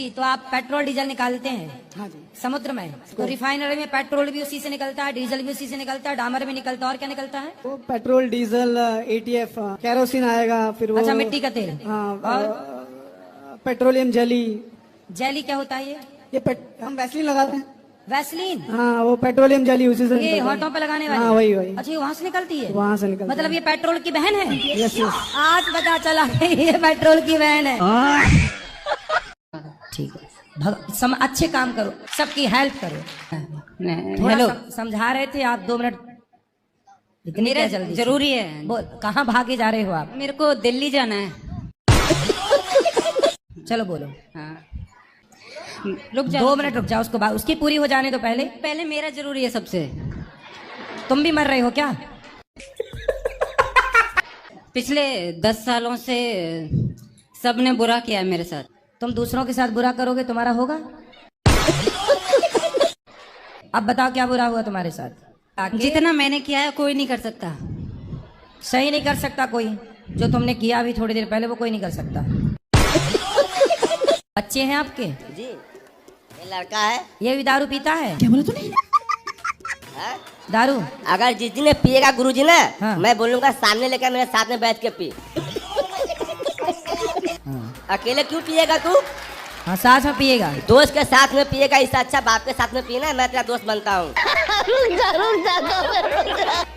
तो आप petrol diesel निकालते हैं? हाँ जी। समुद्र में तो रिफाइनरी में पेट्रोल भी उसी से निकलता है, डीजल भी उसी से निकलता है, डामर भी निकलता है, और क्या निकलता है? वो पेट्रोल, डीजल, एटीएफ, केरोसिन आएगा, फिर वो अच्छा, मिट्टी का तेल। हाँ, और पेट्रोलियम जेली। जेली क्या होता है? हम वैसलीन लगाते हैं। वैसलीन? हाँ, वो पेट्रोलियम जेली उसी से ये निकलता है। होठों पे लगाने वाली? हाँ, वही। अच्छा, ये वहाँ से निकलती है? वहाँ से निकलता मतलब ये पेट्रोल की बहन है? यस। आज पता चला ये पेट्रोल की बहन है। ठीक है, अच्छे काम करो, सबकी हेल्प करो। थोड़ा समझा रहे थे आप, 2 मिनट इतनी क्या जल्दी? जरूरी है। बोल, कहाँ भागे जा रहे हो आप? मेरे को दिल्ली जाना है। चलो बोलो। हाँ, रुक जाओ। 2 मिनट रुक जाओ, उसकी पूरी हो जाने तो पहले मेरा जरूरी है सबसे। तुम भी मर रहे हो क्या? पिछले 10 सालों से सबने बुरा किया है मेरे साथ। तुम दूसरों के साथ बुरा करोगे, तुम्हारा होगा? अब बताओ क्या बुरा हुआ तुम्हारे साथ? जितना मैंने किया है कोई नहीं कर सकता। सही नहीं कर सकता कोई? जो तुमने किया अभी थोड़ी देर पहले वो कोई नहीं कर सकता। बच्चे हैं आपके? जी, ये लड़का है। ये भी दारू पीता है? क्या बोला तूने? दारू? अगर जिस दिन पिएगा गुरुजी ना, हाँ। मैं बोलूंगा सामने लेकर मेरे साथ में बैठ के पी। अकेले क्यों पिएगा तू? हाँ, साथ में पिएगा। दोस्त के साथ में पिएगा, इससे अच्छा बाप के साथ में पीना। मैं तेरा दोस्त बनता हूँ।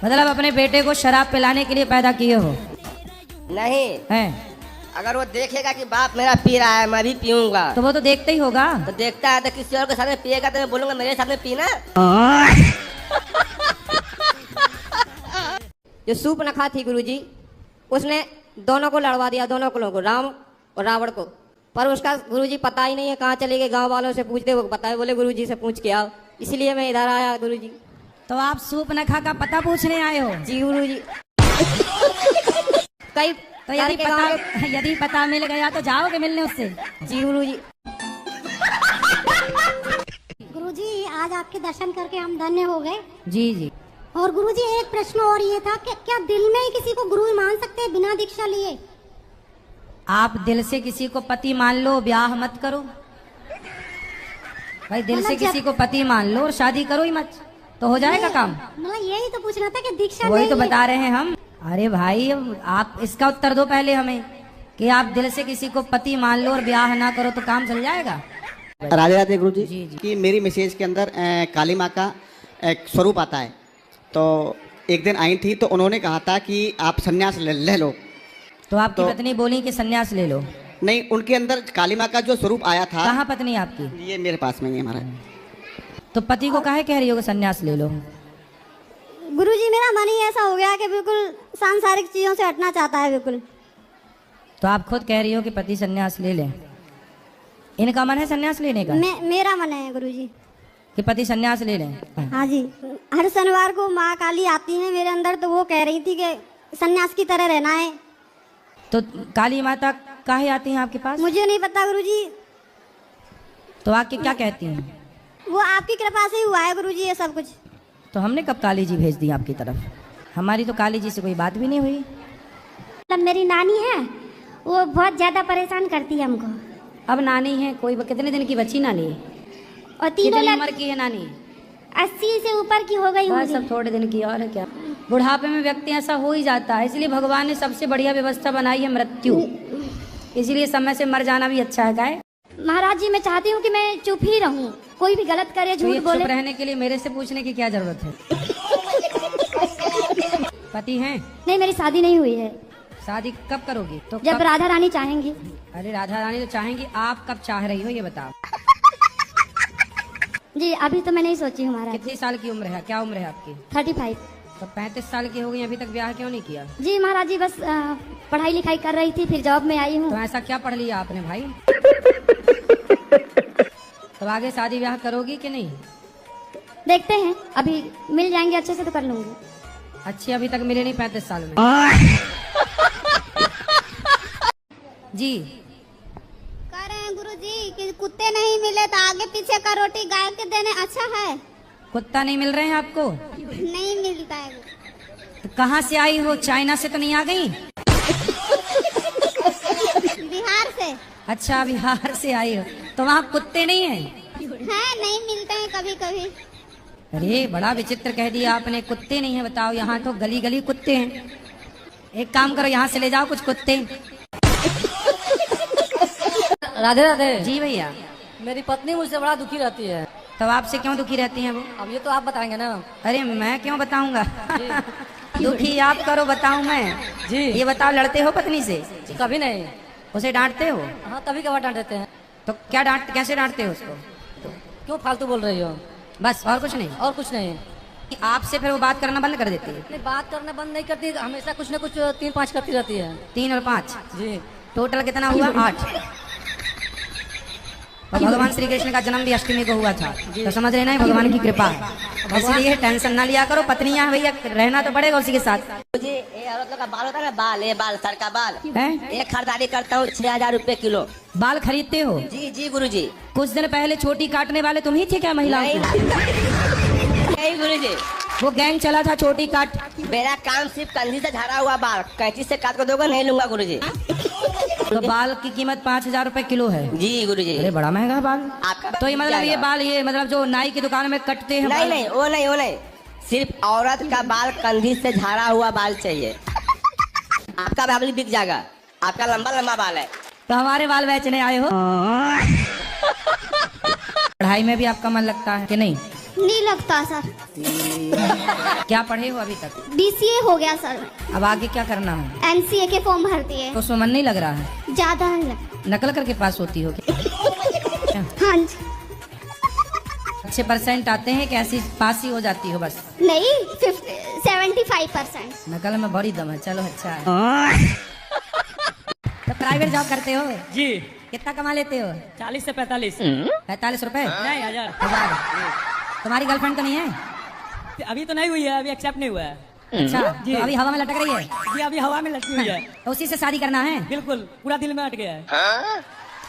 मतलब अपने बेटे को शराब पिलाने के लिए पैदा किए हो? नहीं, हैं? अगर वो देखेगा कि बाप मेरा पी रहा है, मैं भी पीऊंगा, तो वो तो देखते ही होगा। तो देखता है। तो किसी और के साथ में पिएगा तो मैं बोलूंगा मेरे साथ में पीना। जो सूर्पनखा थी गुरुजी, उसने दोनों को लड़वा दिया, दोनों को, राम और रावण को। पर उसका गुरुजी पता ही नहीं है कहाँ चले गए। गांव वालों से पूछते, वो बताए, बोले गुरुजी से पूछ के आओ। इसलिए मैं इधर आया गुरुजी। तो आप सूर्पनखा का पता पूछने आए हो? जी गुरुजी। कई तो यदि पता मिल गया तो जाओगे मिलने उससे? जी गुरुजी। गुरुजी, आज आपके दर्शन करके हम धन्य हो गए। जी जी। और गुरुजी, एक प्रश्न और ये था कि क्या दिल में ही किसी को गुरु मान सकते हैं बिना दीक्षा लिए? आप दिल से किसी को पति मान लो, ब्याह मत करो भाई। दिल से किसी को पति मान लो और शादी करो ही मत, तो हो जाएगा काम। मतलब यही तो पूछना था कि दीक्षा वही नहीं तो है। बता रहे हैं हम। अरे भाई, आप इसका उत्तर दो पहले हमें कि आप दिल से किसी को पति मान लो और ब्याह ना करो तो काम चल जाएगा। राधे राधे गुरुजी। जी जी। कि मेरी मैसेज के अंदर काली माँ का एक स्वरूप आता है। तो एक दिन आई थी तो उन्होंने कहा था कि आप संन्यास ले लो। तो आपकी पत्नी बोली कि संन्यास ले लो? नहीं, उनके अंदर काली माँ का जो स्वरूप आया था। कहाँ पत्नी आपकी? ये मेरे पास में ही है हमारा। तो पति को काहे कह रही हो कि संन्यास ले लो? गुरुजी, मेरा मन ही ऐसा हो गया कि बिल्कुल सांसारिक चीजों से हटना चाहता है बिल्कुल। तो आप खुद कह रही हो कि पति संन्यास ले ले? इनका मन है संन्यास लेने का? मेरा मन है गुरुजी कि पति संन्यास ले लें? हाँ जी। हर शनिवार को माँ काली आती है मेरे अंदर, तो वो कह रही थी कि सन्यास की तरह रहना है। तो काली माता काहे आती हैं आपके पास? मुझे नहीं पता गुरुजी, तो आके क्या कहती हैं? वो आपकी कृपा से ही हुआ है गुरुजी ये सब कुछ। तो हमने कब काली जी भेज दी आपकी तरफ? हमारी तो काली जी से कोई बात भी नहीं हुई। मतलब मेरी नानी है, वो बहुत ज्यादा परेशान करती है हमको। अब नानी है कोई? कितने दिन की बच्ची नानी? और तीनों कितनी उम्र की है नानी? 80 से ऊपर की हो गई बस होंगी। सब थोड़े दिन की और है क्या। बुढ़ापे में व्यक्ति ऐसा हो ही जाता है, इसलिए भगवान ने सबसे बढ़िया व्यवस्था बनाई है मृत्यु। इसीलिए समय से मर जाना भी अच्छा है। काय महाराज जी, मैं चाहती हूँ कि मैं चुप ही रहूँ, कोई भी गलत करे, तो ये झूठ बोले। चुप रहने के लिए मेरे से पूछने की क्या जरूरत है? पति हैं? नहीं, मेरी शादी नहीं हुई है। शादी कब करोगी? तो जब कब? राधा रानी चाहेंगी। अरे राधा रानी तो चाहेंगी, आप कब चाह रही हो ये बताओ? जी, अभी तो मैं नहीं सोची हूँ महाराज। कितनी साल की उम्र है? क्या उम्र है आपकी? 35। तो 35 साल की हो गई, अभी तक ब्याह क्यों नहीं किया? जी महाराज जी, बस पढ़ाई लिखाई कर रही थी, फिर जॉब में आई हूँ। तो ऐसा क्या पढ़ लिया आपने भाई? तो आगे शादी ब्याह करोगी कि नहीं? देखते हैं, अभी मिल जाएंगे अच्छे से तो कर लूंगी। अच्छी अभी तक मिले नहीं 35 साल में? जी कह रहे हैं गुरुजी कि कुत्ते नहीं मिले तो आगे पीछे का रोटी गाय के देने अच्छा है। कुत्ता नहीं मिल रहे हैं आपको? नहीं मिलता है। तो कहाँ से आई हो? चाइना से तो नहीं आ गई? बिहार से। अच्छा, बिहार से आई हो। तो वहाँ कुत्ते नहीं हैं? हैं, नहीं मिलते हैं कभी कभी। अरे बड़ा विचित्र कह दिया आपने, कुत्ते नहीं है। बताओ, यहाँ तो गली गली कुत्ते हैं। एक काम करो, यहाँ से ले जाओ कुछ कुत्ते। राधे राधे। जी भैया। मेरी पत्नी मुझसे बड़ा दुखी रहती है। तब आपसे क्यों दुखी रहती हैं वो? अब ये तो आप बताएंगे ना। अरे मैं क्यों बताऊंगा? दुखी आप करो, बताऊं मैं? जी। ये बताओ, लड़ते हो पत्नी से? कभी नहीं। उसे डांटते हो? हाँ, कभी कभार डांट देते हैं। तो क्या कैसे डांटते हो उसको? क्यों फालतू बोल रही हो? बस, और कुछ नहीं? और कुछ नहीं। आपसे फिर वो बात करना बंद कर देती है? नहीं, बात करना बंद नहीं करती, हमेशा कुछ न कुछ 3-5 करती रहती है। 3 और 5? जी। टोटल कितना हुआ? 8। और भगवान श्री कृष्ण का जन्म भी अष्टमी को हुआ था, तो समझ रहे ना, भगवान की कृपा है। इसलिए टेंशन ना लिया करो। पत्नियां भैया, रहना तो पड़ेगा उसी के साथ। गुरुजी, ये औरत लोग का बाल होता है ना, बाल, ये बाल, सर का बाल, है? एक खरीदारी करता हूँ 6000 रुपए किलो। बाल खरीदते हो? जी जी गुरुजी। कुछ दिन पहले छोटी काटने वाले तुम ही थे क्या महिलाओं नहीं को? नहीं गुरुजी, वो गैंग चला था छोटी काट। मेरा काम सिर्फ कंधी से झड़ा हुआ बाल, कैंची से काट कर दोगे नहीं लूंगा गुरुजी। तो बाल की कीमत 5000 रुपए किलो है? जी गुरुजी। अरे बड़ा महंगा है बाल। आपका तो ये मतलब ये बाल, ये मतलब जो नाई की दुकान में कटते हैं? नहीं नहीं, वो नहीं, वो नहीं, सिर्फ औरत का बाल कंधी से झाड़ा हुआ बाल चाहिए। आपका बाल बिक जाएगा, आपका लंबा लंबा बाल है। तो हमारे बाल बेचने आए हो? पढ़ाई में भी आपका मन लगता है कि नहीं? नहीं लगता सर। क्या पढ़े हो अभी तक? DCA हो गया सर। अब आगे क्या करना है? NCA के फॉर्म भर दिए। तो उसमें मन नहीं लग रहा है? ज्यादा है। नकल करके पास होती हो क्या? हाँ जी। अच्छे परसेंट आते हैं कि ऐसी पास ही हो जाती हो बस? नहीं, 75%। नकल में बड़ी दम है। चलो अच्छा है। तो प्राइवेट जॉब करते हो? जी। कितना कमा लेते हो? 40 से 45। 45 रुपए? नहीं, 1000। 1000। तुम्हारी गर्लफ्रेंड तो नहीं है? अभी तो नहीं हुई है, अभी एक्सेप्ट नहीं हुआ है। अच्छा, जी। तो अभी हवा में लटक रही है? जी, अभी हवा में लटकी हुई है। तो उसी से शादी करना है? बिल्कुल, पूरा दिल में अट गया है।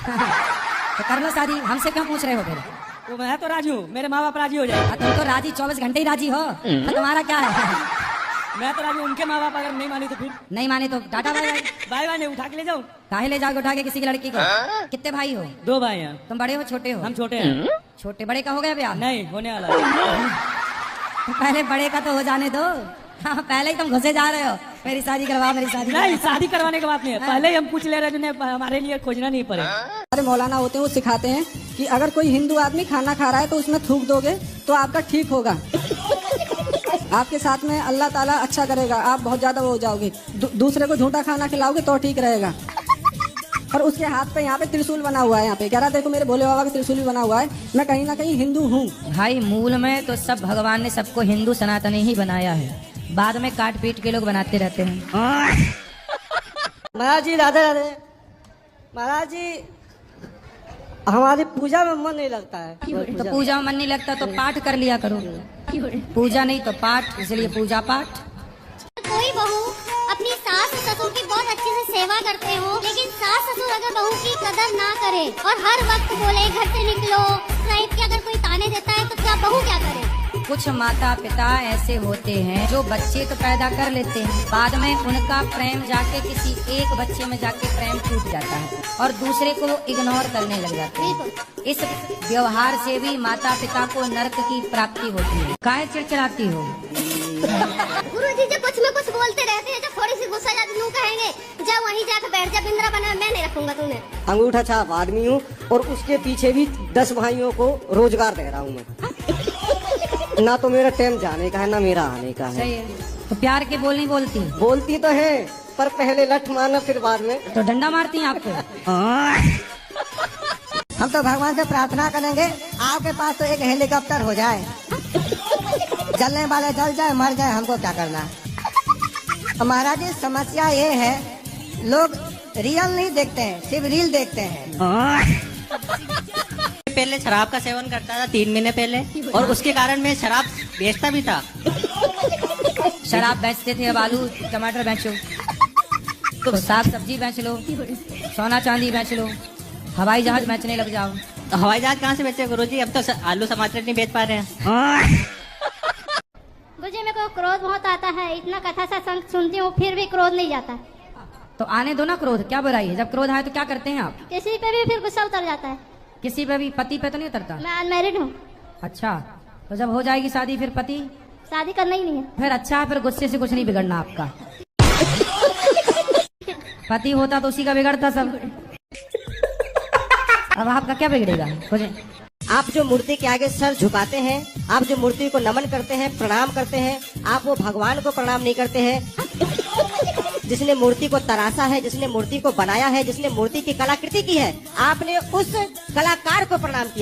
तो कर लो शादी। हमसे क्यों पूछ रहे हो फिर? तो मैं तो राजी हूँ, मेरे माँ बाप राजी हो जाए। तुम तो राजी 24 घंटे ही राजी हो, तो तुम्हारा क्या है? मैं तो राजी हूँ, उनके माँ बाप अगर नहीं मानी तो फिर नहीं माने तो tata bye bye. Bye bye नहीं, उठा के ले जाऊँ। काहे ले जाओगे उठा के किसी की लड़की को? कितने भाई हो? 2 भाई हैं। तुम बड़े हो छोटे हो? हम छोटे हैं। छोटे बड़े का हो गया ब्याह? नहीं, होने वाला है। तो पहले बड़े का तो हो जाने दो। हाँ, पहले ही तुम घुसे जा रहे हो, मेरी शादी करवाओ, मेरी शादी नहीं, शादी करवाने की बात नहीं है, पहले ही हम पूछ ले रहे हैं, जिन्हें हमारे लिए खोजना नहीं पड़े। हमारे मौलाना होते हैं, वो सिखाते हैं कि अगर कोई हिंदू आदमी खाना खा रहा है तो उसमें थूक दोगे तो आपका ठीक होगा। आपके साथ में अल्लाह ताला अच्छा करेगा, आप बहुत ज्यादा वो हो जाओगे। दूसरे को झूठा खाना खिलाओगे तो ठीक रहेगा। और उसके हाथ पे यहाँ पे त्रिशूल बना हुआ है, यहाँ पे कह रहा देखो मेरे भोले बाबा का त्रिशूल भी बना हुआ है, मैं कहीं ना कहीं हिंदू हूँ। भाई मूल में तो सब भगवान ने सबको हिंदू सनातनी ही बनाया है, बाद में काट पीट के लोग बनाते रहते हैं। महाराज जी राधे राधे। महाराज जी, हमारी पूजा में मन नहीं लगता है। तो पूजा में मन नहीं लगता तो पाठ कर लिया करो। पूजा नहीं तो पाठ, इसलिए पूजा पाठ। कोई बहू अपनी सास और ससुर की बहुत अच्छे से सेवा करते हो, लेकिन सास ससुर अगर बहू की कदर ना करे और हर वक्त बोले घर से निकलो, टाइप के अगर कोई ताने देता है तो क्या बहू क्या करे? कुछ माता पिता ऐसे होते हैं जो बच्चे तो पैदा कर लेते हैं, बाद में उनका प्रेम जाके किसी एक बच्चे में जाके प्रेम टूट जाता है और दूसरे को वो इग्नोर करने लग जाते हैं। इस व्यवहार से भी माता पिता को नरक की प्राप्ति होती है। काहे चिड़चिड़ाती हो? गुरुजी जी कुछ में कुछ बोलते रहते हैं, जब थोड़ी सी गुस्सा जाती यूँ कहेंगे जा वहीं जाकर बैठ जा, बिंद्रा बना मैं नहीं रखूंगा तुम्हें। अंगूठा छाप आदमी हूँ और उसके पीछे भी 10 भाइयों को रोजगार दे रहा हूँ मैं। ना तो मेरा टाइम जाने का है ना मेरा आने का है। सही है। तो प्यार के बोल नहीं बोलती? बोलती तो है पर पहले लठ मारना फिर बाद में। तो डंडा मारती हैं आपको? हम तो भगवान से प्रार्थना करेंगे आपके पास तो एक हेलीकॉप्टर हो जाए, जलने वाले जल जाए मर जाए, हमको क्या करना। महाराज जी समस्या ये है, लोग रियल नहीं देखते हैं, सिर्फ रील देखते हैं। पहले शराब का सेवन करता था 3 महीने पहले, और उसके कारण मैं शराब बेचता भी था। शराब बेचते थे, अब आलू टमाटर बेचो, तो साग सब्जी बेच लो, सोना चांदी बेच लो, हवाई जहाज बेचने लग जाओ। तो हवाई जहाज कहाँ से बेचे गुरुजी? अब तो आलू टमाटर नहीं बेच पा रहे हैं। गुरुजी मेरे को क्रोध बहुत आता है, इतना कथा सत्संग सुनती हूँ फिर भी क्रोध नहीं जाता। तो आने दो ना क्रोध, क्या बुराई है? जब क्रोध आए तो क्या करते हैं आप? किसी पे भी फिर गुस्सा उतर जाता है। किसी पे भी पति पे तो नहीं उतरता? मैं अनमैरिड हूँ। अच्छा, तो जब हो जाएगी शादी फिर पति? शादी करना ही नहीं है। फिर अच्छा है, फिर गुस्से से कुछ नहीं बिगड़ना आपका। पति होता तो उसी का बिगड़ता सब। अब आपका क्या बिगड़ेगा कुछ? आप जो मूर्ति के आगे सर झुकाते हैं, आप जो मूर्ति को नमन करते हैं, प्रणाम करते हैं, आप वो भगवान को प्रणाम नहीं करते हैं जिसने मूर्ति को तराशा है, जिसने मूर्ति को बनाया है, जिसने मूर्ति की कलाकृति की है। आपने उस कलाकार को प्रणाम किया।